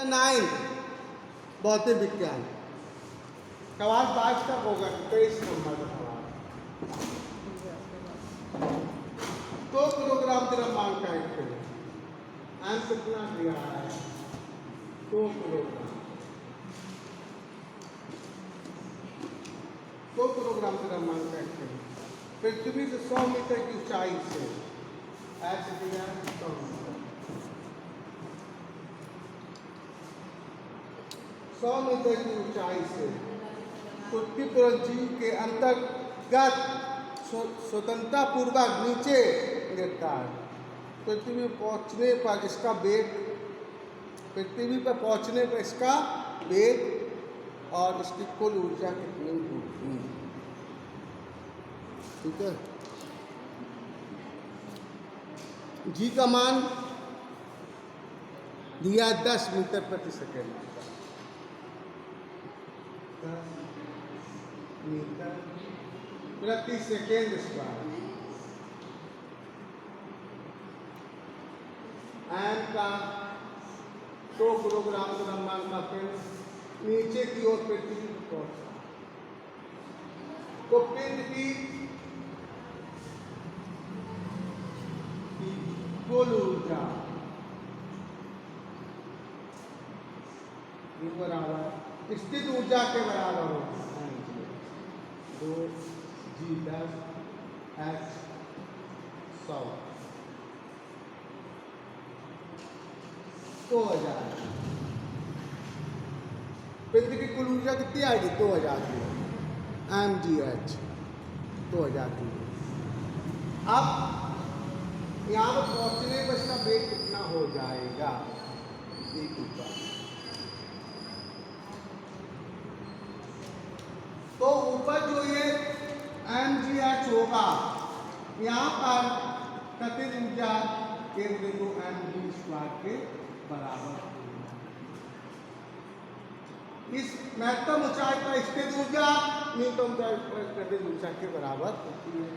9 भौतिक विज्ञान सवाल 22 तक होगा। 23 नंबर का सवाल। तो किलोग्राम द्रव्यमान का एक किलो एम कितना दिया है? 2 किलोग्राम। 2 किलोग्राम द्रव्यमान का एक किलो पृथ्वी से 100 मीटर की ऊंचाई से ऐसे दिया है 100 मीटर। 100 मीटर की ऊंचाई से पृथ्वी पर जीव के अंतर्गत स्वतंत्रता पूर्वक नीचे गिरता है। पृथ्वी पर पहुंचने पर इसका वेग और इसकी कुल ऊर्जा कितनी होगी? ठीक है। जी का मान दिया 10 मीटर प्रति सेकेंड। 10 मीटर प्रति सेकेंड स्क्वायर। एम का 2 किलोग्राम द्रव्यमान का पिंड नीचे की ओर पृथ्वी पर पहुंचा तो पिंड की कुल ऊर्जा बराबर स्थित ऊर्जा के बराबर होगी 2G10 H 100 2000। पिंड की कुल ऊर्जा कितनी आएगी? 2000 mgh 2000 किलो। अब यहाँ पर पहुंचने पर इसका वेग कितना हो जाएगा? तो ऊपर जो ये mgh होगा, यहाँ पर गतिज ऊर्जा केंद्र को mv² के बराबर। इस महत्तम ऊंचाई पर स्थित ऊर्जा न्यूनतम ऊंचाई पर गतिज ऊर्जा के बराबर होती है।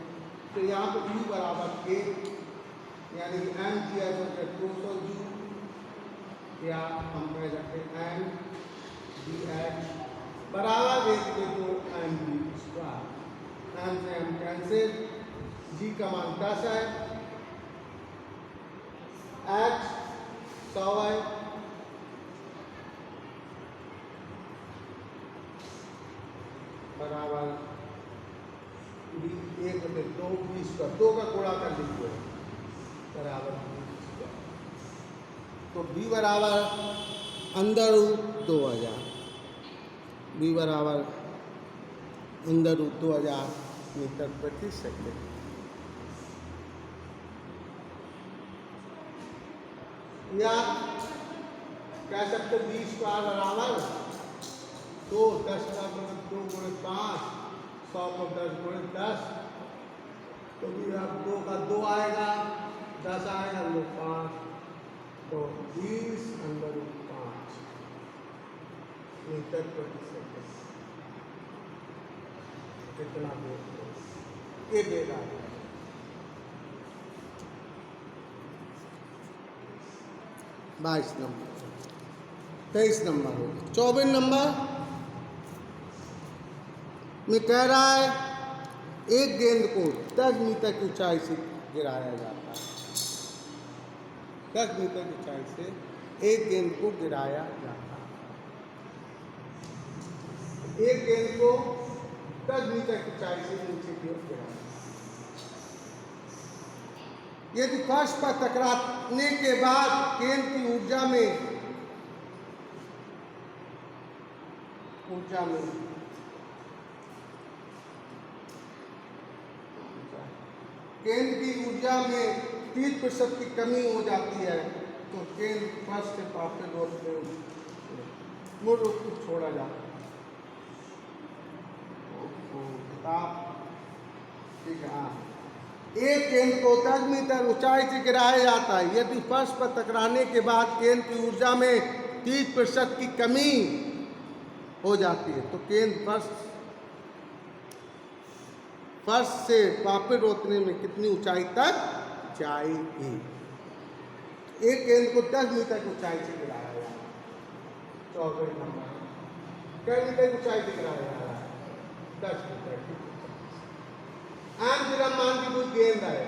तो यहाँ पर U बराबर K यानी mgh 200 Ju या हम कह सकते हैं mgh बराबर एक के 2 mv²। m से m कैंसिल। G का मान 10 है, H 100 है, बराबर 1 में 2 20 2 का गुणा कर लीजिए बराबर 20। तो B बराबर √2000 B बराबर √2000 मीटर प्रति सेकेंड। या कह सकते B² बराबर 2 10 का 2 × 5 100 को 10 × 10 तो भी अब 2 का 2 आएगा, 10 आएगा, 5 तो 20√5 मीटर प्रति सेकेंड। कितना वेग? ये वेग आ गया। 22 नंबर। 23 नंबर हो गया। 24 नंबर में कह रहा है एक गेंद को 10 मीटर की ऊंचाई से गिराया जाता है। 10 मीटर की ऊंचाई से एक गेंद को गिराया जाता है। एक गेंद को 10 मीटर की ऊंचाई से नीचे की ओर गिराया। यदि फर्श पर टकराने के बाद गेंद की ऊर्जा में गेंद की ऊर्जा में 30% की कमी हो जाती है तो गेंद फर्श से पापे रोड में मूल रूप से छोड़ा जाता है। ठीक है। हाँ, एक गेंद को 10 मीटर ऊंचाई से गिराया जाता है। यदि फर्श पर टकराने के बाद गेंद की ऊर्जा में 30% की कमी हो जाती है तो गेंद फर्श से वापस रोकने में कितनी ऊंचाई तक जाएगी? एक गेंद को 10 मीटर की ऊंचाई से गिराया जाएगा। 14 नंबर। क्या मीटर की ऊंचाई दिख रहा है? 10 मीटर की। एंड फिर हम मान की कोई गेंद है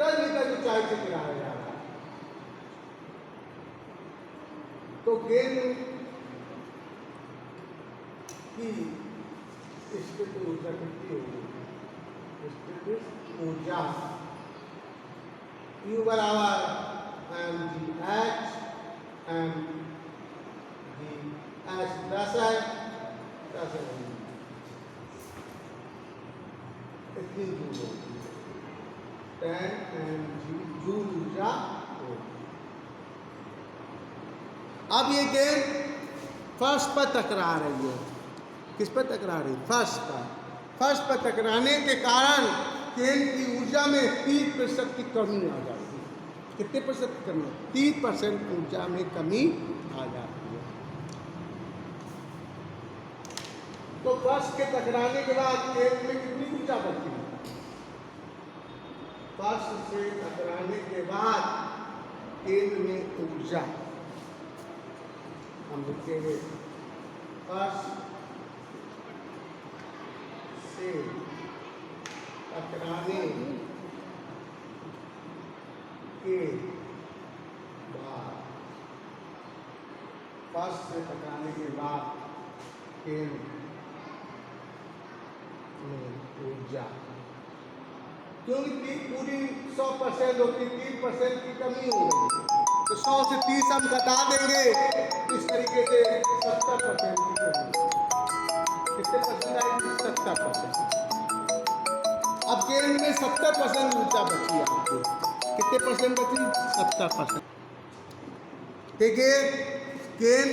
10 मीटर की ऊंचाई से गिराया जा रहा है, तो गेंद की स्थिति ऊर्जा कितनी होगी? स्थिति ऊर्जा U बराबर mgh mgh 10 है, 10 है, इतनी जूल होगी, 10 mg जूल ऊर्जा होगी। अब ये गेंद फर्स्ट पर टकरा रही है। किस पर टकरा रही है? फर्स्ट पर। फर्स्ट पर टकराने के कारण गेंद की ऊर्जा में 30% की कमी आ जाती है। कितने प्रतिशत की कमी? 30% ऊर्जा में कमी आ जाती है। तो फर्स्ट के टकराने के बाद गेंद में कितनी ऊर्जा बचती है? फर्स्ट से टकराने के बाद गेंद में ऊर्जा हम लिखेंगे फर्स्ट से टकराने के बाद, फर्स्ट से टकराने के बाद गेंद में ऊर्जा, क्योंकि पूरी 100% होती, 30% की कमी हो गई, तो 100 से 30 हम घटा देंगे, इस तरीके से 70% की कमी। कितने परसेंट आएगी? 70%। अब गेंद में 70% ऊर्जा बची आपको। कितने परसेंट बची? 70%। देखिए गेंद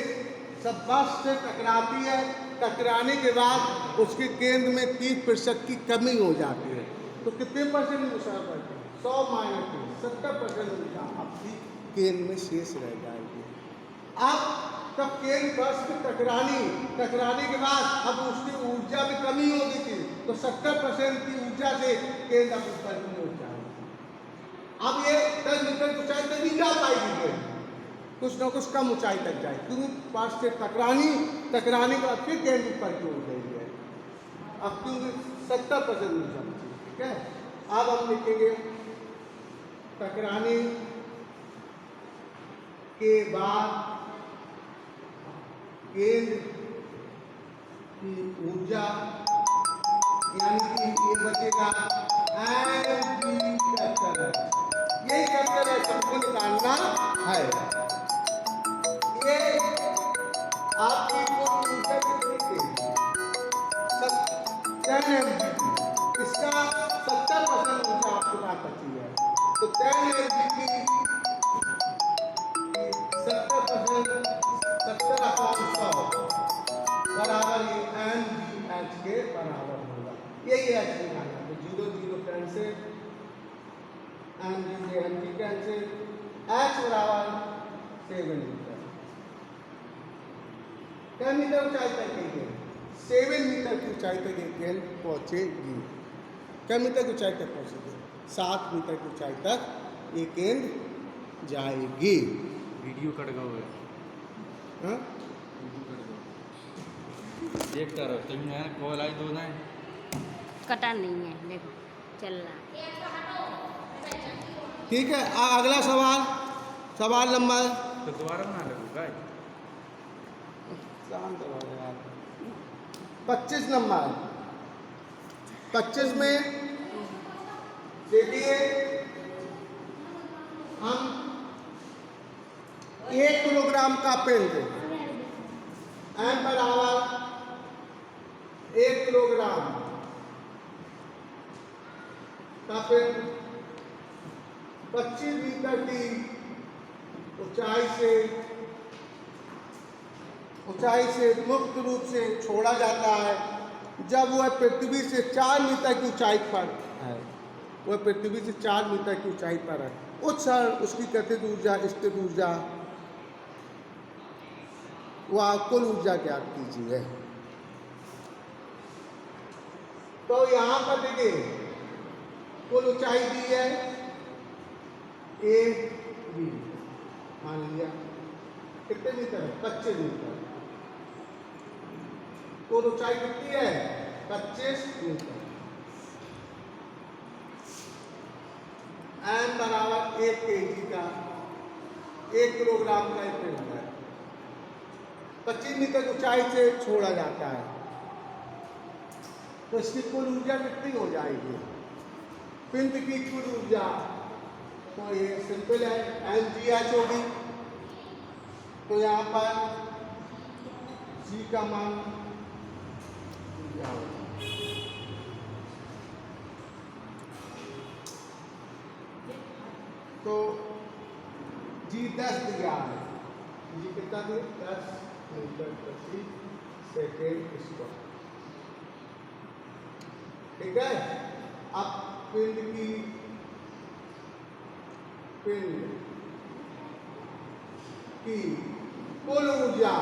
सब फर्स्ट से टकराती है, टकराने के बाद उसकी गेंद में 30% की कमी हो जाती है, तो कितने परसेंट ऊर्जा बची? 100 माइनस 70% ऊर्जा आपकी गेंद में शेष रह जाएगी। अब तब गेंद फर्स्ट में टकराने के बाद अब उसकी ऊर्जा में कमी होगी थी, तो 70% की ऊर्जा से गेंद अब ऊपर नहीं हो जाएगी। अब ये 10 मीटर की ऊंचाई तक नहीं जा पाएगी गेंद, कुछ ना कुछ कम ऊंचाई तक जाए, क्योंकि फर्स्ट से टकराने के बाद फिर गेंद ऊपर की हो गई है। अब क्योंकि 70% ऊर्जा बची, ठीक है। अब हम लिखेंगे टकराने के बाद गेंद की ऊर्जा, यानी कि ये बचेगा mg फैक्टर। यही फैक्टर है, सबको निकालना है। ये आपकी कुल ऊर्जा कितनी थी? 10 mg। इसका 70% ऊर्जा आपके पास बची है, तो 10 mg की 70% 70/100 बराबर ये mgh के बराबर होगा। यही h निकालना, तो 0 0 कैंसिल, mg से mg कैंसिल, h बराबर 7 मीटर। क्या मीटर ऊंचाई तक गई? 7 मीटर की ऊंचाई तक एक गेंद पहुंचेगी। क्या मीटर की ऊंचाई तक पहुंचेगी? 7 मीटर की ऊंचाई तक एक गेंद जाएगी। वीडियो कट गया है। हाँ? देखता रहो तुम, मैं कॉल आई दो ना। कटा नहीं है, देखो चल रहा। ठीक है, अगला सवाल नंबर, तो दोबारा बना लगूंगा। 25 नंबर। 25 में देखिए हम 1 किलोग्राम का पेन देंगे, एम बराबर 1 किलोग्राम का पेन 25 मीटर की ऊंचाई से मुक्त रूप से छोड़ा जाता है। जब वह पृथ्वी से 4 मीटर की ऊंचाई पर है, वह पृथ्वी से 4 मीटर की ऊंचाई पर है, उस क्षण उसकी गतिज ऊर्जा, स्थिर ऊर्जा व कुल ऊर्जा ज्ञात कीजिए। तो यहाँ पर देखिए कुल ऊंचाई दी है a b, मान लिया कितने मीटर है? 25 मीटर। तो ऊंचाई कितनी है? 25 मीटर। एम बराबर 1 kg का 1 किलोग्राम का एक पिंड है, 25 मीटर ऊंचाई से छोड़ा जाता है, तो इसकी कुल ऊर्जा कितनी हो जाएगी? पिंड की कुल ऊर्जा तो ये सिंपल है, mgh होगी। तो यहाँ पर g का मान क्या होगा? तो g 10 दिया है, g कितना दिया? 10 मीटर प्रति सेकेंड स्क्वायर। ठीक है। अब पिंड की कुल ऊर्जा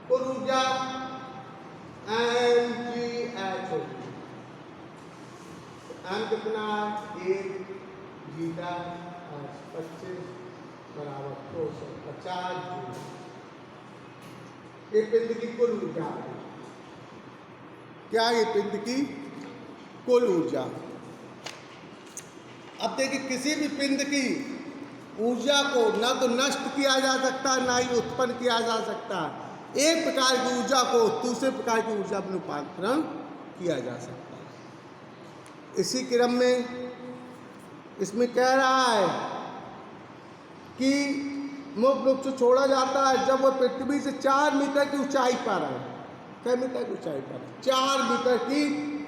mgh होगी। m कितना? 1 जीटा 25 बराबर 250 जूल। ये पिंड की कुल ऊर्जा है। क्या ये पिंड की कुल ऊर्जा? अब देखिए, किसी भी पिंड की ऊर्जा को ना तो नष्ट किया जा सकता, ना ही उत्पन्न किया जा सकता। एक प्रकार की ऊर्जा को दूसरे प्रकार की ऊर्जा में रूपांतरण किया जा सकता है। इसी क्रम में इसमें कह रहा है कि मुक्त रूप से छोड़ा जाता है जब वह पृथ्वी से 4 मीटर की ऊंचाई पर है। क्या मीटर की ऊंचाई पर? 4 मीटर की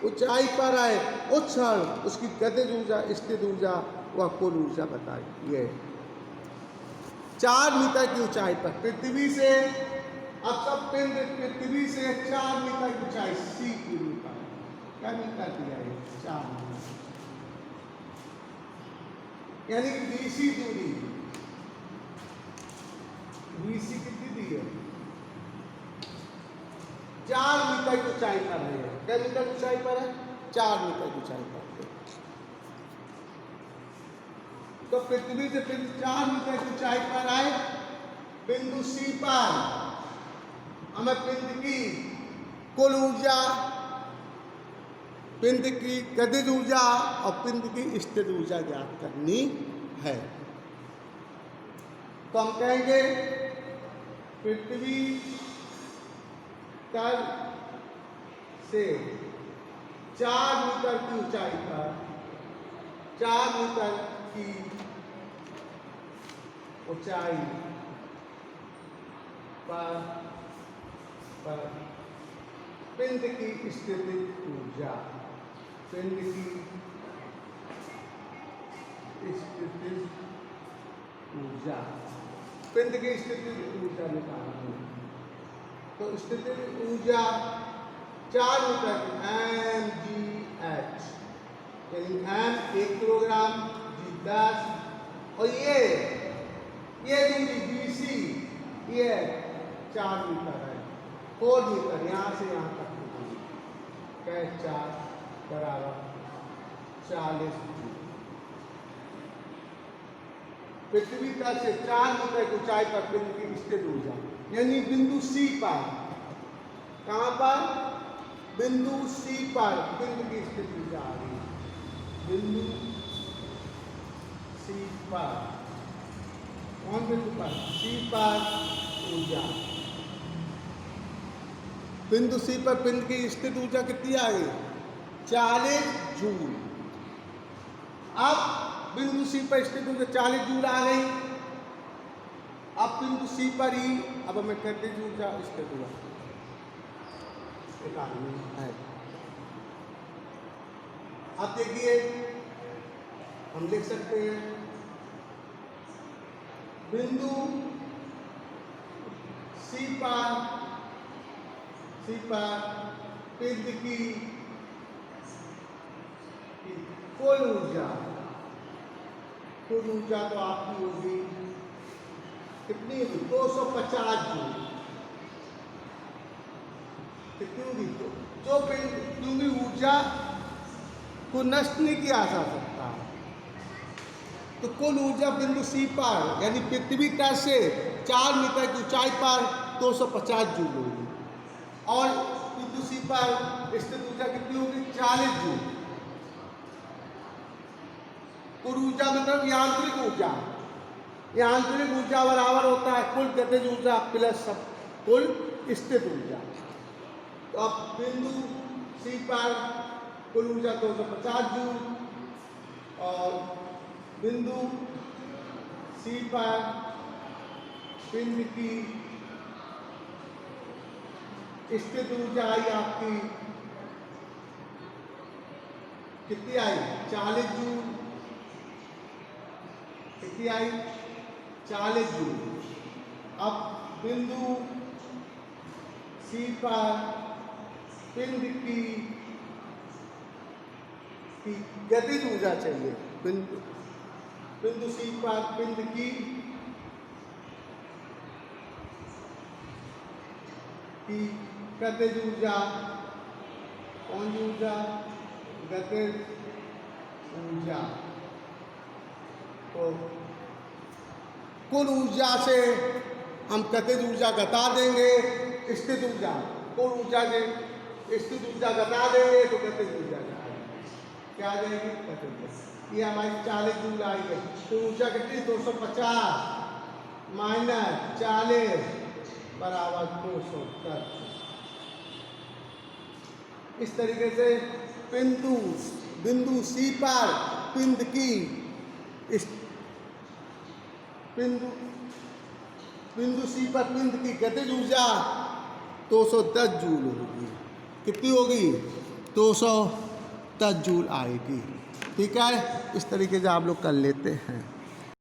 ऊंचाई पर है। उस क्षण उसकी गतिज ऊर्जा, स्थित ऊर्जा व कुल ऊर्जा बताई। ये 4 मीटर की ऊंचाई पर पृथ्वी से, अब सब पिंड पृथ्वी से 4 मीटर की ऊंचाई सी की दूरी पर। क्या मीटर दिया है? 4 मीटर, यानी कि बीसी दूरी। बीसी कितनी दी है? 4 मीटर की ऊंचाई पर है। क्या मीटर की ऊंचाई पर है? 4 मीटर की ऊंचाई पर। तो पृथ्वी से पिंड 4 मीटर की ऊंचाई पर आए, बिंदु सी पर हमें पिंड की कुल ऊर्जा, पिंड की गतिज ऊर्जा और पिंड की स्थिर ऊर्जा ज्ञात करनी है। तो हम कहेंगे पृथ्वी तल से 4 मीटर की ऊंचाई पर, 4 मीटर की ऊंचाई पर पिंड की स्थितिज ऊर्जा, पिंड की स्थितिज ऊर्जा, पिंड की स्थितिज ऊर्जा निकालनी। तो स्थितिज ऊर्जा 4 मीटर mgh, यानी m 1 किलोग्राम, g 10, और ये दूरी bc ये 4 मीटर है। 4 मीटर यहाँ से यहाँ तक की दूरी, क्या 4 बराबर 40 जूल। पृथ्वी तल से 4 मीटर की ऊंचाई पर पिंड की स्थिर ऊर्जा, यानी बिंदु सी पर, कहाँ पर? बिंदु सी पर पिंड की स्थिर ऊर्जा आ रही है। बिंदु सी पर, कौन बिंदु पर? सी पर ऊर्जा, बिंदु सी पर पिंड की स्थित ऊर्जा कितनी आ गई? 40 जूल। अब बिंदु सी पर स्थित ऊर्जा 40 जूल आ गई। अब बिंदु सी पर ही अब हमें गतिज ऊर्जा, स्थित ऊर्जा है। अब देखिए, हम लिख सकते हैं बिंदु सी पर पिंड की कुल ऊर्जा, तो आपकी होगी कितनी होगी? 250 जूल। कितनी होगी? जो क्योंकि ऊर्जा को नष्ट नहीं किया जा सकता, तो कुल ऊर्जा बिंदु सी पर यानी पृथ्वी तल से 4 मीटर की ऊंचाई पर 250 जूल होगी और बिंदु सी पर स्थित ऊर्जा कितनी होगी 40 जूल। कुल ऊर्जा मतलब यांत्रिक ऊर्जा, यांत्रिक ऊर्जा बराबर होता है कुल गतिज ऊर्जा प्लस कुल स्थित ऊर्जा। तो अब बिंदु सी पर कुल ऊर्जा 250 जूल और बिंदु सी पर पिंड की स्थित ऊर्जा आई आपकी कितनी आई 40 जूल। कितनी आई 40 जूल। अब बिंदु सी पर पिंड की गतिज ऊर्जा चाहिए। बिंदु सी पर पिंड की गतिज ऊर्जा, कौन सी ऊर्जा गतिज ऊर्जा। तो कुल ऊर्जा से हम गतिज ऊर्जा घटा देंगे स्थित ऊर्जा, कुल ऊर्जा से स्थित ऊर्जा घटा देंगे तो गतिज ऊर्जा क्या आ जाएगी गतिज ऊर्जा। ये हमारी 40 जूल आई है। तो ऊर्जा कितनी 250 माइनस 40 बराबर 210। इस तरीके से बिंदु सी पर पिंड की बिंदु सी पर पिंड की गतिज ऊर्जा 210 जूल होगी। कितनी होगी 210 जूल आएगी। ठीक है, इस तरीके से आप लोग कर लेते हैं।